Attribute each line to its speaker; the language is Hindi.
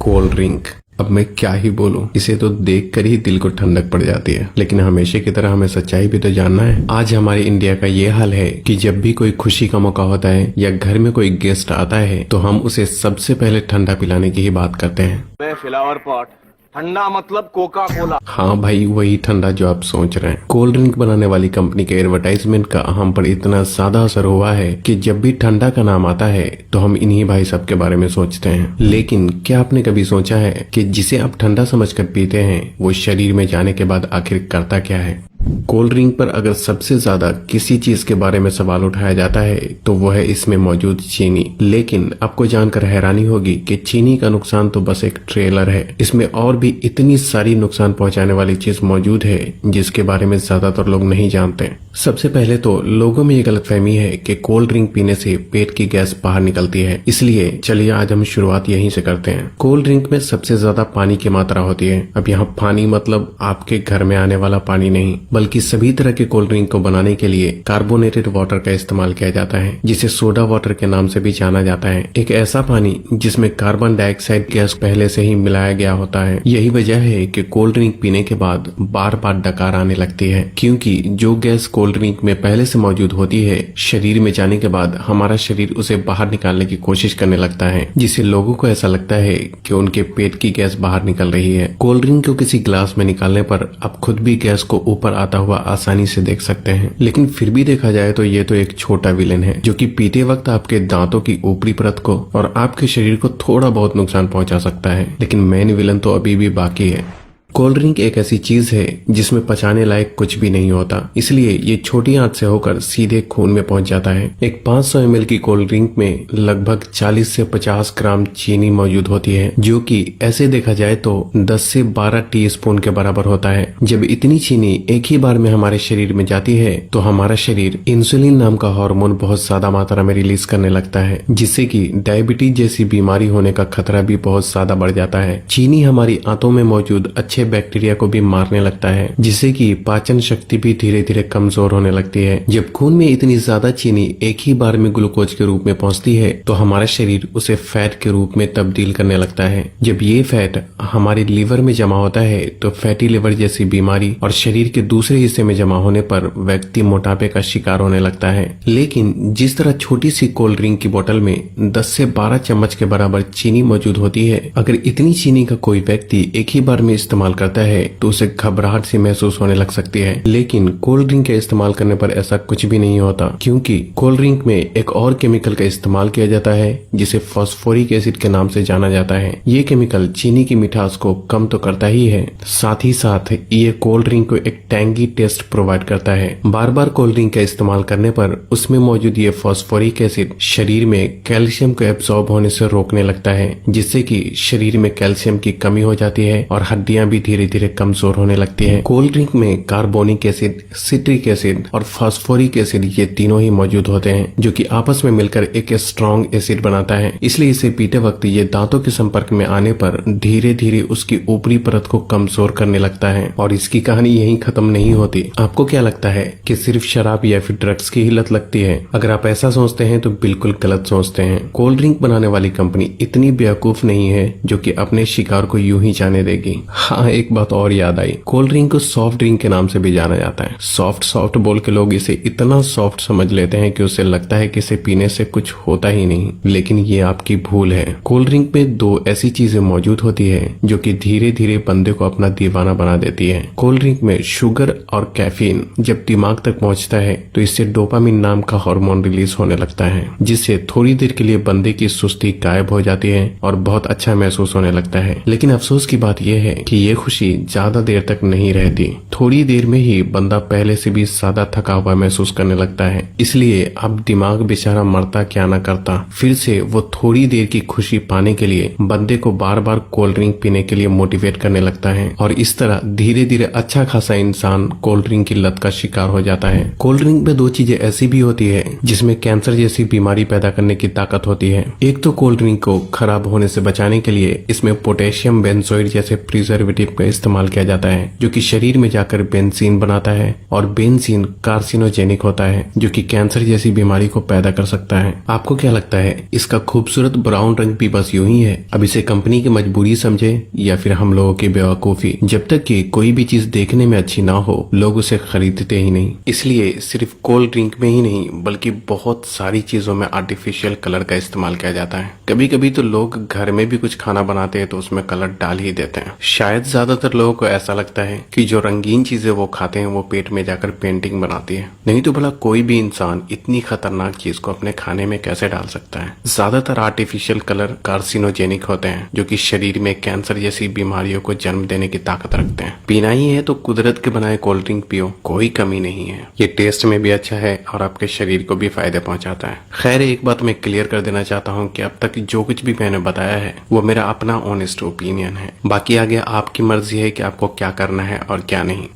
Speaker 1: Cold drink. अब मैं क्या ही बोलूं, इसे तो देखकर ही दिल को ठंडक पड़ जाती है। लेकिन हमेशा की तरह हमें सच्चाई भी तो जानना है। आज हमारे इंडिया का ये हाल है कि जब भी कोई खुशी का मौका होता है या घर में कोई गेस्ट आता है तो हम उसे सबसे पहले ठंडा पिलाने की ही बात करते हैं।
Speaker 2: फ्लावर पॉट ठंडा मतलब कोका कोला।
Speaker 1: हाँ भाई, वही ठंडा जो आप सोच रहे हैं। कोल्ड ड्रिंक बनाने वाली कंपनी के एडवर्टाइजमेंट का हम पर इतना ज्यादा असर हुआ है कि जब भी ठंडा का नाम आता है तो हम इन्हीं भाई साहब के बारे में सोचते हैं। लेकिन क्या आपने कभी सोचा है कि जिसे आप ठंडा समझकर पीते हैं वो शरीर में जाने के बाद आखिर करता क्या है? कोल्ड ड्रिंक पर अगर सबसे ज्यादा किसी चीज के बारे में सवाल उठाया जाता है तो वह है इसमें मौजूद चीनी। लेकिन आपको जानकर हैरानी होगी कि चीनी का नुकसान तो बस एक ट्रेलर है। इसमें और भी इतनी सारी नुकसान पहुंचाने वाली चीज मौजूद है जिसके बारे में ज्यादातर लोग नहीं जानते। सबसे पहले तो लोगों में ये गलतफहमी है कि कोल्ड ड्रिंक पीने से पेट की गैस बाहर निकलती है। इसलिए चलिए आज हम शुरुआत यहीं से करते हैं। कोल्ड ड्रिंक में सबसे ज्यादा पानी की मात्रा होती है। अब यहाँ पानी मतलब आपके घर में आने वाला पानी नहीं, बल्कि सभी तरह के कोल्ड ड्रिंक को बनाने के लिए कार्बोनेटेड वाटर का इस्तेमाल किया जाता है, जिसे सोडा वाटर के नाम से भी जाना जाता है। एक ऐसा पानी जिसमें कार्बन डाइऑक्साइड गैस पहले से ही मिलाया गया होता है। यही वजह है कि कोल्ड ड्रिंक पीने के बाद बार बार डकार आने लगती है, क्योंकि जो गैस कोल्ड ड्रिंक में पहले से मौजूद होती है शरीर में जाने के बाद हमारा शरीर उसे बाहर निकालने की कोशिश करने लगता है, जिससे लोगों को ऐसा लगता है कि उनके पेट की गैस बाहर निकल रही है। कोल्ड ड्रिंक को किसी ग्लास में निकालने पर आप खुद भी गैस को ऊपर आता हुआ आसानी से देख सकते हैं। लेकिन फिर भी देखा जाए तो ये तो एक छोटा विलेन है जो कि पीते वक्त आपके दांतों की ऊपरी परत को और आपके शरीर को थोड़ा बहुत नुकसान पहुंचा सकता है। लेकिन मेन विलेन तो अभी भी बाकी है। कोल्ड ड्रिंक एक ऐसी चीज है जिसमें पचाने लायक कुछ भी नहीं होता, इसलिए ये छोटी आंच से होकर सीधे खून में पहुंच जाता है। एक 500 ml की कोल्ड ड्रिंक में लगभग 40 से 50 ग्राम चीनी मौजूद होती है, जो कि ऐसे देखा जाए तो 10 से 12 टीस्पून के बराबर होता है। जब इतनी चीनी एक ही बार में हमारे शरीर में जाती है तो हमारा शरीर इंसुलिन नाम का हार्मोन बहुत ज्यादा मात्रा में रिलीज करने लगता है, जिससे कि डायबिटीज जैसी बीमारी होने का खतरा भी बहुत ज्यादा बढ़ जाता है। चीनी हमारी आंतों में मौजूद अच्छे बैक्टीरिया को भी मारने लगता है, जिससे कि पाचन शक्ति भी धीरे धीरे कमजोर होने लगती है। जब खून में इतनी ज्यादा चीनी एक ही बार में ग्लूकोज के रूप में पहुंचती है तो हमारा शरीर उसे फैट के रूप में तब्दील करने लगता है। जब ये फैट हमारे लीवर में जमा होता है तो फैटी लिवर जैसी बीमारी और शरीर के दूसरे हिस्से में जमा होने पर व्यक्ति मोटापे का शिकार होने लगता है। लेकिन जिस तरह छोटी सी कोल्ड ड्रिंक की बोतल में 10 से 12 चम्मच के बराबर चीनी मौजूद होती है, अगर इतनी चीनी का कोई व्यक्ति एक ही बार में इस्तेमाल करता है तो उसे घबराहट सी महसूस होने लग सकती है। लेकिन कोल्ड ड्रिंक के इस्तेमाल करने पर ऐसा कुछ भी नहीं होता, क्योंकि कोल्ड ड्रिंक में एक और केमिकल का इस्तेमाल किया जाता है जिसे फास्फोरिक एसिड के नाम से जाना जाता है। ये केमिकल चीनी की मिठास को कम तो करता ही है, साथ ही साथ ये कोल्ड ड्रिंक को एक टैंगी टेस्ट प्रोवाइड करता है। बार बार कोल्ड ड्रिंक का इस्तेमाल करने पर उसमें मौजूद ये फास्फोरिक एसिड शरीर में कैल्शियम को एब्सॉर्ब होने से रोकने लगता है, जिससे कि शरीर में कैल्शियम की कमी हो जाती है और हड्डियां भी धीरे धीरे कमजोर होने लगती है। कोल्ड ड्रिंक में कार्बोनिक एसिड, सिट्रिक एसिड और फास्फोरिक एसिड ये तीनों ही मौजूद होते हैं, जो कि आपस में मिलकर एक स्ट्रॉन्ग एसिड बनाता है। इसलिए इसे पीते वक्त ये दांतों के संपर्क में आने पर धीरे धीरे उसकी ऊपरी परत को कमजोर करने लगता है। और इसकी कहानी यहीं खत्म नहीं होती। आपको क्या लगता है कि सिर्फ शराब या फिर ड्रग्स की ही लत लगती है? अगर आप ऐसा सोचते हैं तो बिल्कुल गलत सोचते हैं। कोल्ड ड्रिंक बनाने वाली कंपनी इतनी बेवकूफ नहीं है जो कि अपने शिकार को यूं ही जाने देगी। हाँ, एक बात और याद आई, कोल्ड ड्रिंक को सॉफ्ट ड्रिंक के नाम से भी जाना जाता है। सॉफ्ट बोल के लोग इसे इतना सॉफ्ट समझ लेते हैं कि उसे लगता है कि इसे पीने से कुछ होता ही नहीं, लेकिन ये आपकी भूल है। कोल्ड ड्रिंक में दो ऐसी चीजें मौजूद होती है जो कि धीरे धीरे बंदे को अपना दीवाना बना देती है। कोल्ड ड्रिंक में शुगर और कैफीन जब दिमाग तक पहुंचता है तो इससे डोपामिन नाम का हार्मोन रिलीज होने लगता है, जिससे थोड़ी देर के लिए बंदे की सुस्ती गायब हो जाती है और बहुत अच्छा महसूस होने लगता है। लेकिन अफसोस की बात यह है कि ये खुशी ज्यादा देर तक नहीं रहती। थोड़ी देर में ही बंदा पहले से भी ज्यादा थका हुआ महसूस करने लगता है। इसलिए अब दिमाग बेचारा मरता क्या न करता, फिर से वो थोड़ी देर की खुशी पाने के लिए बंदे को बार बार कोल्ड ड्रिंक पीने के लिए मोटिवेट करने लगता है। और इस तरह धीरे धीरे अच्छा खासा इंसान कोल्ड ड्रिंक की लत का शिकार हो जाता है। कोल्ड ड्रिंक में दो चीजें ऐसी भी होती है जिसमें कैंसर जैसी बीमारी पैदा करने की ताकत होती है। एक तो कोल्ड ड्रिंक को खराब होने से बचाने के लिए इसमें पोटेशियम बेंजोइड जैसे प्रिजर्वेटिव ड्रिंक का इस्तेमाल किया जाता है जो कि शरीर में जाकर बेंजीन बनाता है और बेंजीन कार्सिनोजेनिक होता है जो कि कैंसर जैसी बीमारी को पैदा कर सकता है। आपको क्या लगता है इसका खूबसूरत ब्राउन रंग भी बस यूं ही है? अब इसे कंपनी की मजबूरी समझे या फिर हम लोगों की बेवकूफी? जब तक कि कोई भी चीज देखने में अच्छी ना हो लोग उसे खरीदते ही नहीं। इसलिए सिर्फ कोल्ड ड्रिंक में ही नहीं बल्कि बहुत सारी चीजों में आर्टिफिशियल कलर का इस्तेमाल किया जाता है। कभी कभी तो लोग घर में भी कुछ खाना बनाते हैं तो उसमें कलर डाल ही देते हैं। शायद ज्यादातर लोगों को ऐसा लगता है कि जो रंगीन चीजें वो खाते हैं वो पेट में जाकर पेंटिंग बनाती है, नहीं तो भला कोई भी इंसान इतनी खतरनाक चीज को अपने खाने में कैसे डाल सकता है? ज्यादातर आर्टिफिशियल कलर कार्सिनोजेनिक होते हैं जो कि शरीर में कैंसर जैसी बीमारियों को जन्म देने की ताकत रखते हैं। पीना ही है तो कुदरत के बनाए कोल्ड ड्रिंक पियो, कोई कमी नहीं है। ये टेस्ट में भी अच्छा है और आपके शरीर को भी फायदे पहुंचाता है। खैर एक बात मैं क्लियर कर देना चाहता हूँ कि अब तक जो कुछ भी मैंने बताया है वो मेरा अपना ऑनेस्ट ओपिनियन है। बाकी आगे आपकी मर्जी है कि आपको क्या करना है और क्या नहीं।